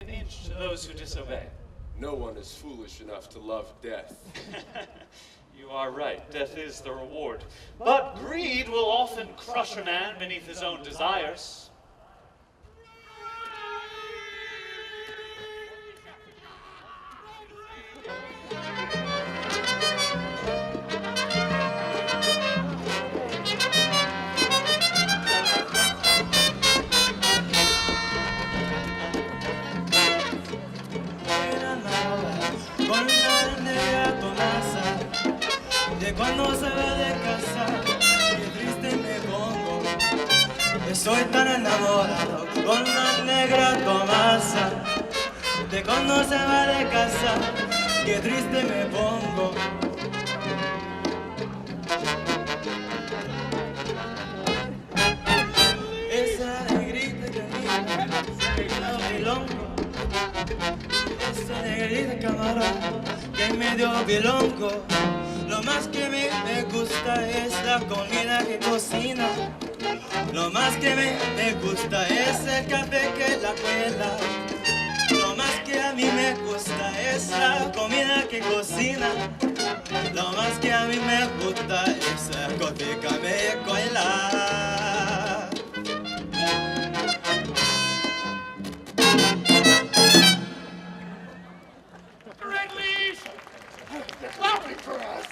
An inch to those who disobey. No one is foolish enough to love death. You are right, death is the reward. But greed will often crush a man beneath his own desires. Cuando se va de casa, qué triste me pongo. Estoy tan enamorado con la negra Tomasa. De cuando se va de casa, qué triste me pongo. Esa negrita que me dio bilongo. Esa negrita camarón que me dio bilongo. Lo más que me gusta es la comida que cocina. Lo más que me gusta es el café que la cuela. Lo más que a mí me gusta es la comida que cocina. Lo más que a mí me gusta es el café que me cuela. Clapping for us.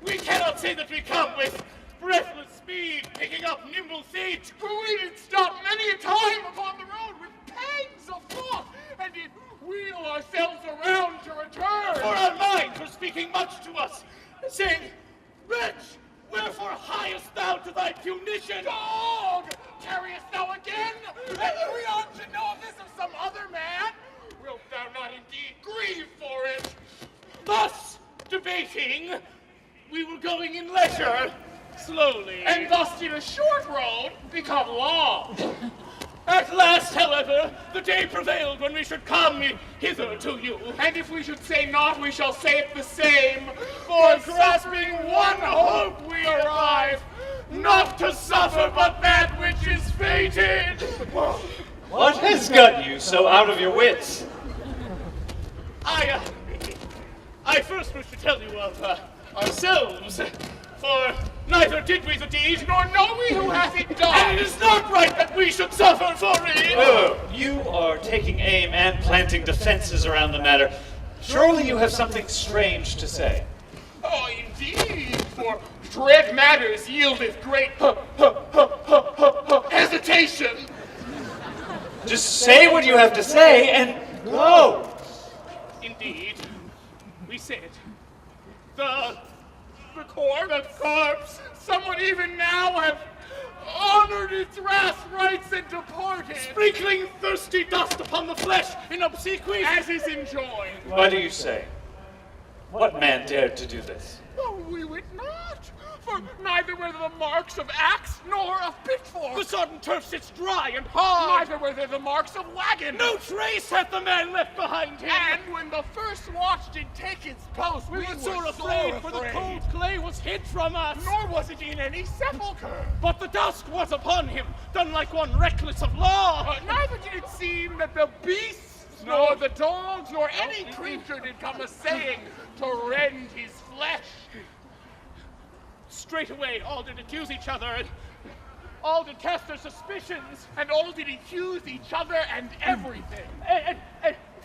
We cannot say that we come with breathless speed, picking up nimble feet. For we did stop many a time upon the road with pangs of thought, and did wheel ourselves around to return. For our minds were speaking much to us, saying, Wretch, wherefore highest thou to thy punition? Dog, tarriest thou again? And we ought to know this of some other man? Wilt thou not indeed grieve for it? Thus, debating, we were going in leisure, slowly. And thus did a short road become long. At last, however, the day prevailed when we should come hither to you. And if we should say naught, we shall say it the same. For grasping one hope we arrive, not to suffer but that which is fated. What has got you so out of your wits? I first wish to tell you of ourselves, for neither did we the deed, nor know we who hath it done. And it is not right that we should suffer for it. Oh, you are taking aim and planting defenses around the matter. Surely you have something strange to say. Oh, indeed, for dread matters yieldeth great hesitation. Just say what you have to say and go. Indeed, we say it. The corpse, someone even now have honored its last rites and departed, sprinkling thirsty dust upon the flesh in obsequies as is enjoined. Why do you say? What man dared to do this? Oh, we would not, for neither were the marks of axe nor of pitchfork. The sodden turf sits dry and hard. Neither were there the marks of wagon. No trace hath the man left behind him. And when the first watch did take its post, we were sore afraid, for the cold clay was hid from us. Nor was it in any sepulchre. But the dusk was upon him, done like one reckless of law. Neither did it seem that the beasts, nor the dogs, nor any creature did come a-saying to rend his flesh. Straightway all did accuse each other, and all did cast their suspicions, and all did accuse each other and everything. And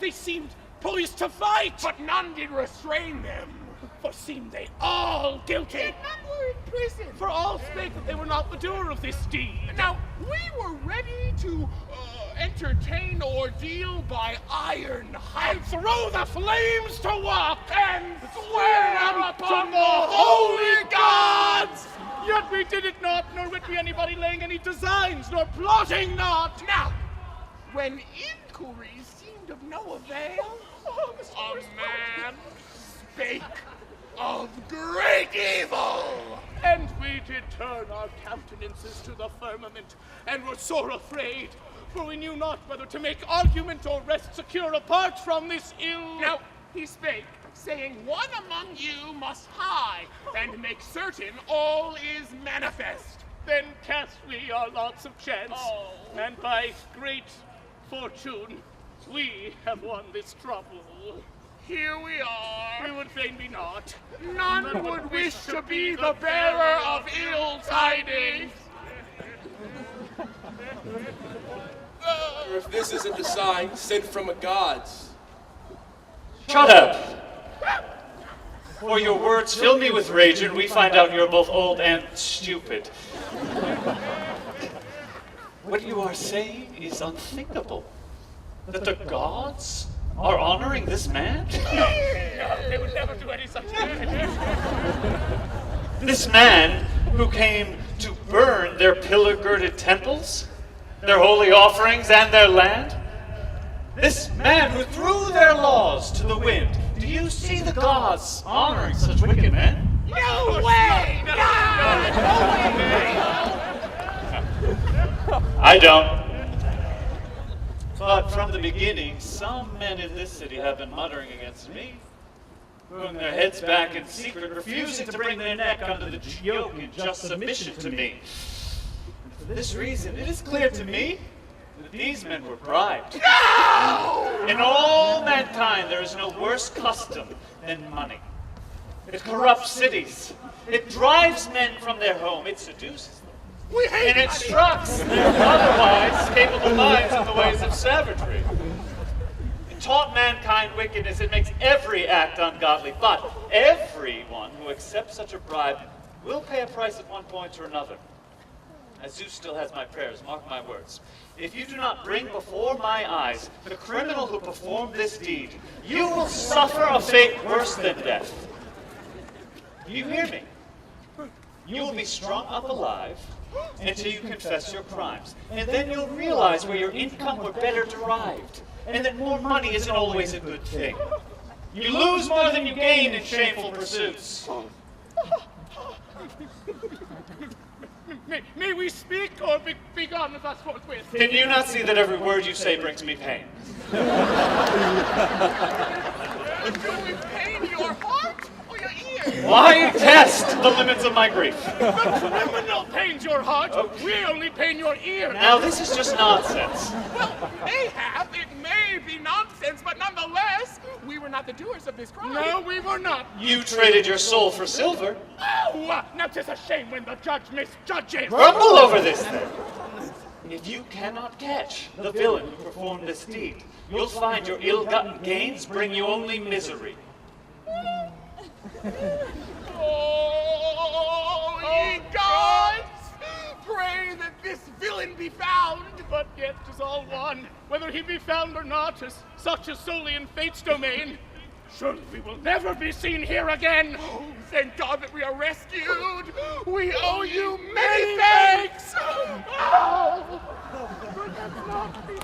they seemed poised to fight, but none did restrain them. For seemed they all guilty. And none were in prison. For all spake that they were not the doer of this deed. Now, we were ready to entertain ordeal by iron height. And throw the flames to walk. And swear upon the holy gods. Yet we did it not, nor wit we anybody laying any designs, nor plotting not. Now, when inquiries seemed of no avail, a man spake of great evil. And we did turn our countenances to the firmament, and were sore afraid, for we knew not whether to make argument or rest secure apart from this ill. Now he spake, saying, one among you must hie, and make certain all is manifest. Then cast we our lots of chance, and by great fortune, we have won this trouble. Here we are. We would fain be not. None would wish to be the bearer of ill tidings. Or if this isn't a sign sent from a gods. Shut up! For your words fill me with rage, and we find out you're both old and stupid. What you are saying is unthinkable. That the gods are honoring this man? No, they would never do any such thing. This man who came to burn their pillar-girded temples, their holy offerings, and their land? This man who threw their laws to the wind. Do you see the gods honoring such wicked men? No way! No way! I don't. But from the beginning, some men in this city have been muttering against me, putting their heads back in secret, refusing to bring their neck under the yoke in just submission to me. And for this reason, it is clear to me that these men were bribed. No! In all mankind, there is no worse custom than money. It corrupts cities. It drives men from their home. It seduces them. It instructs their otherwise capable minds in the ways of savagery. It taught mankind wickedness. It makes every act ungodly. But everyone who accepts such a bribe will pay a price at one point or another. As Zeus still has my prayers, mark my words. If you do not bring before my eyes the criminal who performed this deed, you will suffer a fate worse than death. Do you hear me? You will be strung up alive until you confess your crimes. And then you'll realize where your income were better derived, and that more money isn't always a good thing. You lose more than you gain in shameful pursuits. May we speak or be gone with us forthwith? Can you not see that every word you say brings me pain? Do we pain your heart or your ears? Why test the limits of my grief? The criminal pains your heart. We only pain your ear. Now this is just nonsense. Well, mayhap it may be nonsense, but nonetheless, we were not the doers of this crime. No, we were not. You traded your soul for silver. Oh, now 'tis a shame when the judge misjudges. Grumble over this then. If you cannot catch the villain who performed this deed, you'll find your ill-gotten gains bring you only misery. Oh, ye gods! Pray that this villain be found, but yet 'tis all one. Whether he be found or not, is such is solely in fate's domain. Surely we will never be seen here again. Oh, thank God that we are rescued. We owe you many thanks. Oh, that's not me.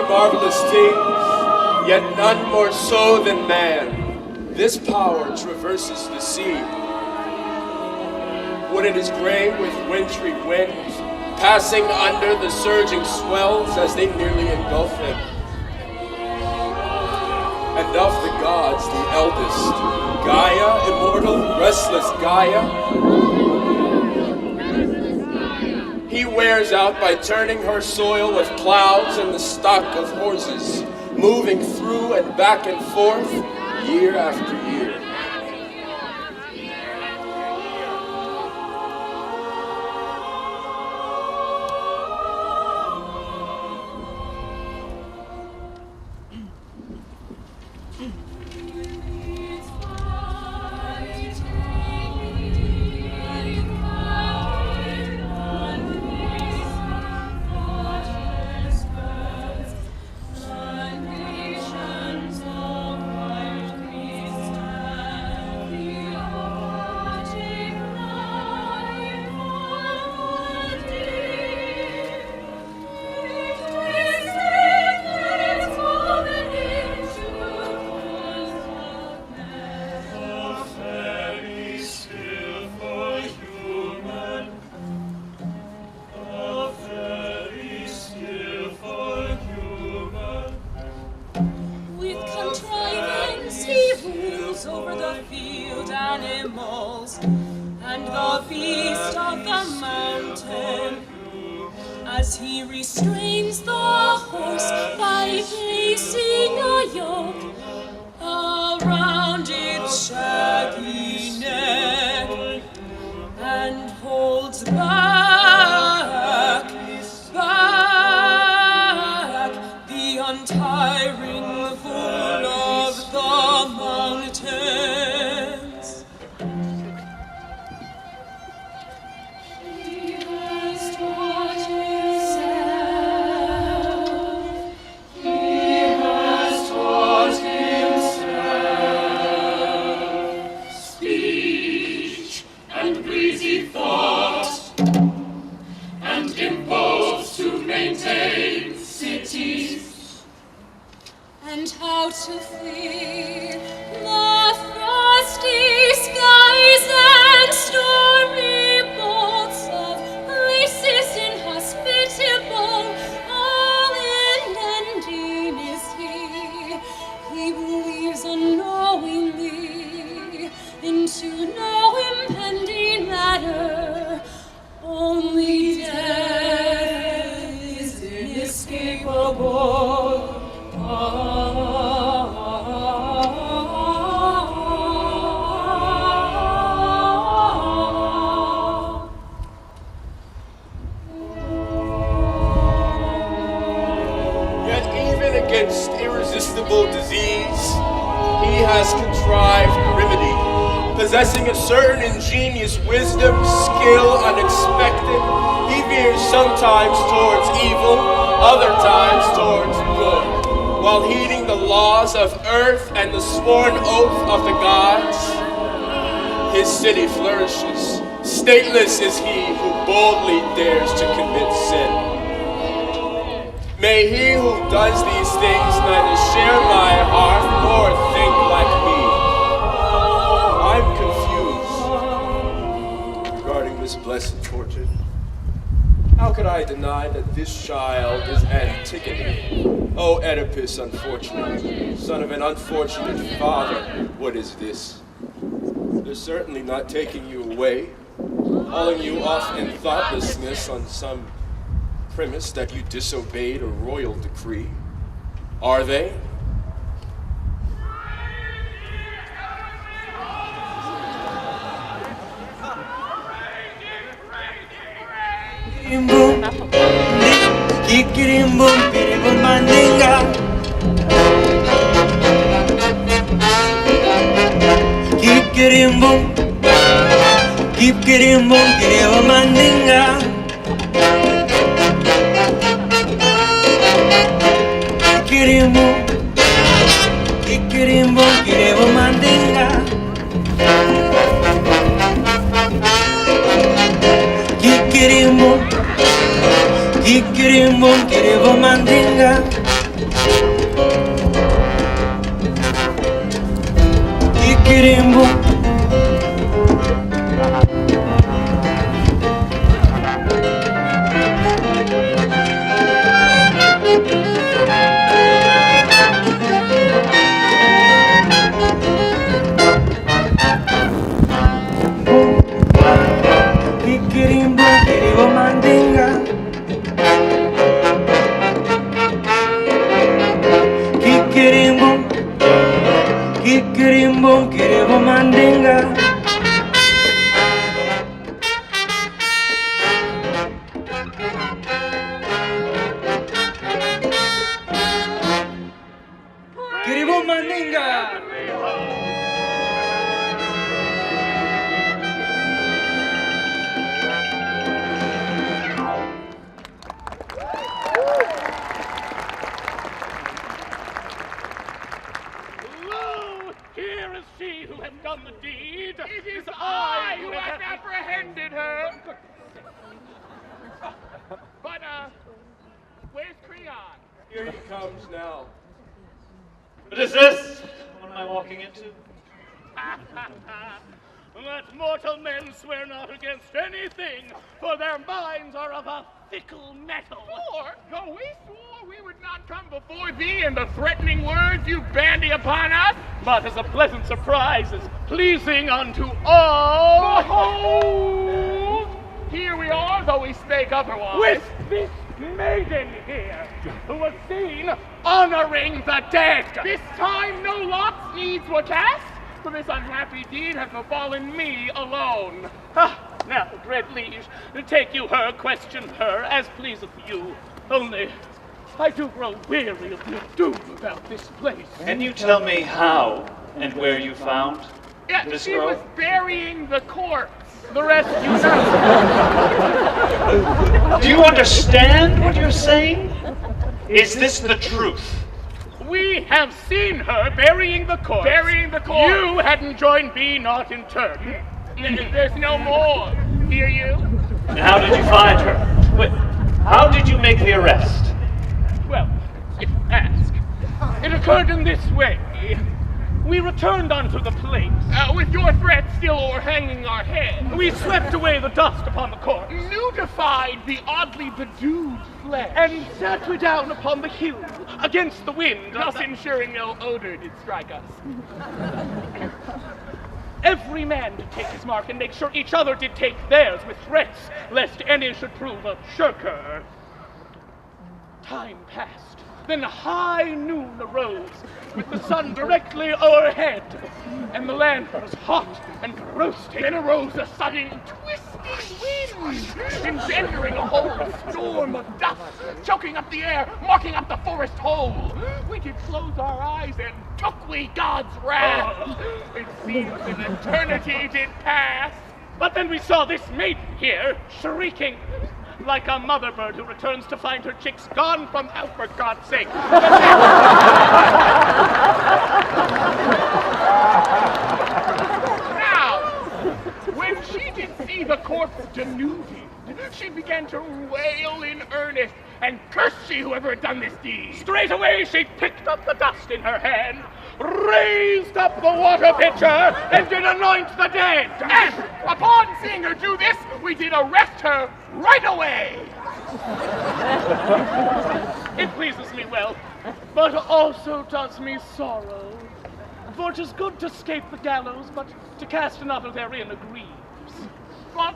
Marvelous things, yet none more so than man. This power traverses the sea. When it is gray with wintry winds, passing under the surging swells as they nearly engulf him. And of the gods, the eldest, Gaia, immortal, restless Gaia, he wears out by turning her soil with plows and the stock of horses, moving through and back and forth, year after year. feast of the mountain, as he restrains the horse by placing a yoke around its shaggy neck, and holds back the untiring fool of the mountains. He has taught himself. He has taught himself speech and breezy thought, and impulse to maintain cities, and how to fear the frosty skies and stormy bolts of places inhospitable. All unending is he. He believes unknowingly into no impending matter. Only death is inescapable. Yet even against irresistible disease, he has contrived remedy, possessing a certain ingenious wisdom, skill unexpected. He veers sometimes towards evil, other times towards good, while heeding the laws of earth and the sworn oath of the gods. His city flourishes. Stateless is he who boldly dares to commit sin. May he who does these things neither share my heart nor think like me. I'm confused regarding this blessed fortune. How could I deny that this child is Antigone? Oh, Oedipus, unfortunate, son of an unfortunate father, what is this? They're certainly not taking you away, hauling you off in thoughtlessness on some premise that you disobeyed a royal decree. Are they? Boom, kikirim boom, kiribum mandinga. Kikirim boom, kiribum mandinga. Kikirim boom, kiribum mandinga. Kikirim boom, kiribum mandinga. Kikirim boom. Where's Creon? Here he comes now. What is this? What am I walking into? Let mortal men swear not against anything, for their minds are of a fickle metal. Though we swore we would not come before thee in the threatening words you bandy upon us, but as a pleasant surprise is pleasing unto all. Behold, here we are, though we spake otherwise, with this maiden here, who was seen honoring the dead. This time no lots needs were cast, for this unhappy deed hath befallen me alone. Now, dread liege, take you her, question her, as pleaseth you. Only, I do grow weary of your doom about this place. Can you tell me how and where you found this she girl? was burying the corpse. The rest you know. Do you understand what you're saying? Is this the truth? We have seen her burying the corpse. Burying the corpse. You hadn't joined me, not in turn. There's no more. Hear you? And how did you find her? Wait, how did you make the arrest? Well, if you ask, it occurred in this way. We returned unto the place, with your threat still o'erhanging our heads. We swept away the dust upon the corpse, nudified the oddly bedewed flesh, and sat we down upon the hill against the wind, thus ensuring no odor did strike us. Every man did take his mark and make sure each other did take theirs with threats, lest any should prove a shirker. Time passed. Then high noon arose, with the sun directly o'erhead, and the land was hot and roasting. Then arose a sudden twisting wind, engendering a whole storm of dust, choking up the air, marking up the forest whole. We did close our eyes and took we God's wrath. It seems an eternity did pass. But then we saw this maiden here, shrieking, like a mother bird who returns to find her chicks gone from out, for God's sake. Now, when she did see the corpse denuded, she began to wail in earnest, and curse she whoever had done this deed. Straightway she picked up the dust in her hand, raised up the water pitcher, and did anoint the dead. And upon seeing her do this, we did arrest her right away. It pleases me well, but also does me sorrow. For 'tis good to scape the gallows, but to cast another therein aggrieves. But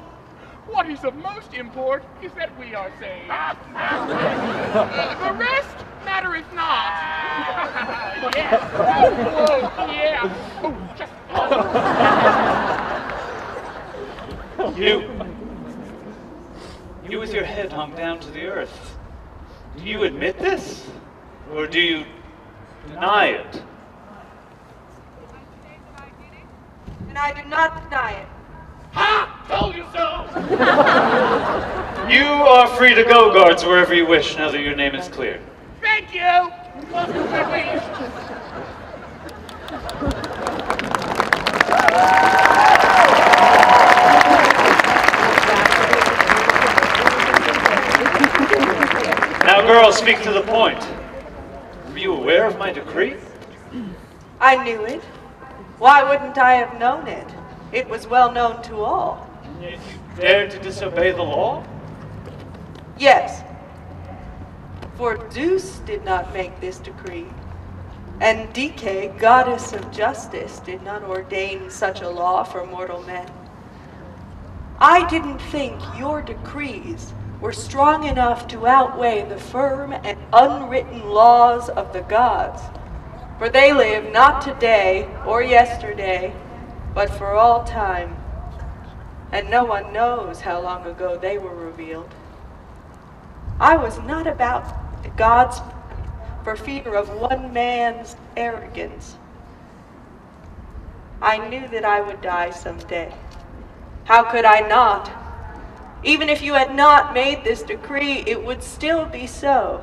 what is of most import is that we are saved. The rest mattereth not. Yes. Oh, yeah. Oh, just. You with your head hung down to the earth. Do you admit this? Or do you deny it? And I do not deny it. Ha! Told you so! You are free to go, guards, wherever you wish, now that your name is clear. Thank you! Welcome, please. Now, girls, speak to the point. Were you aware of my decree? I knew it. Why wouldn't I have known it? It was well known to all. You dared to disobey the law? Yes. For Zeus did not make this decree, and Dike, goddess of justice, did not ordain such a law for mortal men. I didn't think your decrees were strong enough to outweigh the firm and unwritten laws of the gods, for they live not today or yesterday, but for all time, and no one knows how long ago they were revealed. I was not about the gods for fear of one man's arrogance. I knew that I would die someday. How could I not? Even if you had not made this decree, it would still be so.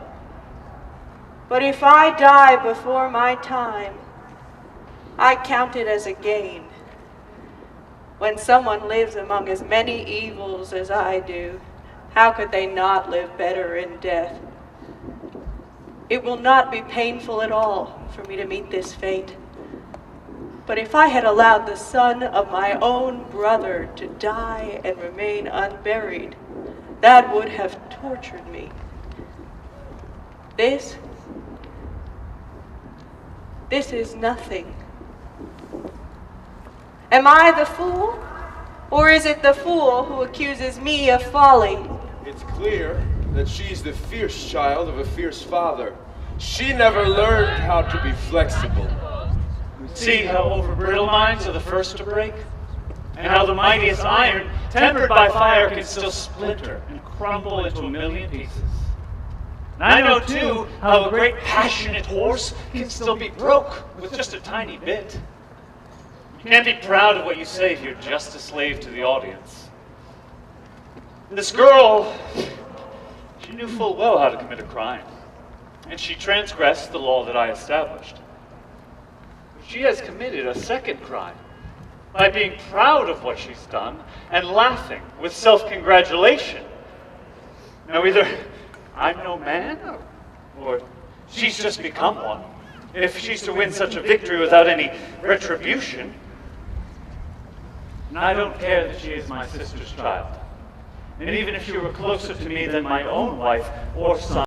But if I die before my time, I count it as a gain. When someone lives among as many evils as I do, how could they not live better in death? It will not be painful at all for me to meet this fate. But if I had allowed the son of my own brother to die and remain unburied, That would have tortured me. This is nothing. Am I the fool? Or is it the fool who accuses me of folly? It's clear that she's the fierce child of a fierce father. She never learned how to be flexible. See how over-brittle minds are the first to break? And how the mightiest iron, tempered by fire, can still splinter and crumble into a million pieces. And I know, too, how a great passionate horse can still be broke with just a tiny bit. You can't be proud of what you say if you're just a slave to the audience. This girl, she knew full well how to commit a crime, and she transgressed the law that I established. But she has committed a second crime by being proud of what she's done and laughing with self-congratulation. Now, either I'm no man, or she's just become one, if she's to win such a victory without any retribution. And I don't care that she is my sister's child. And even if she were closer to me than my own wife or son,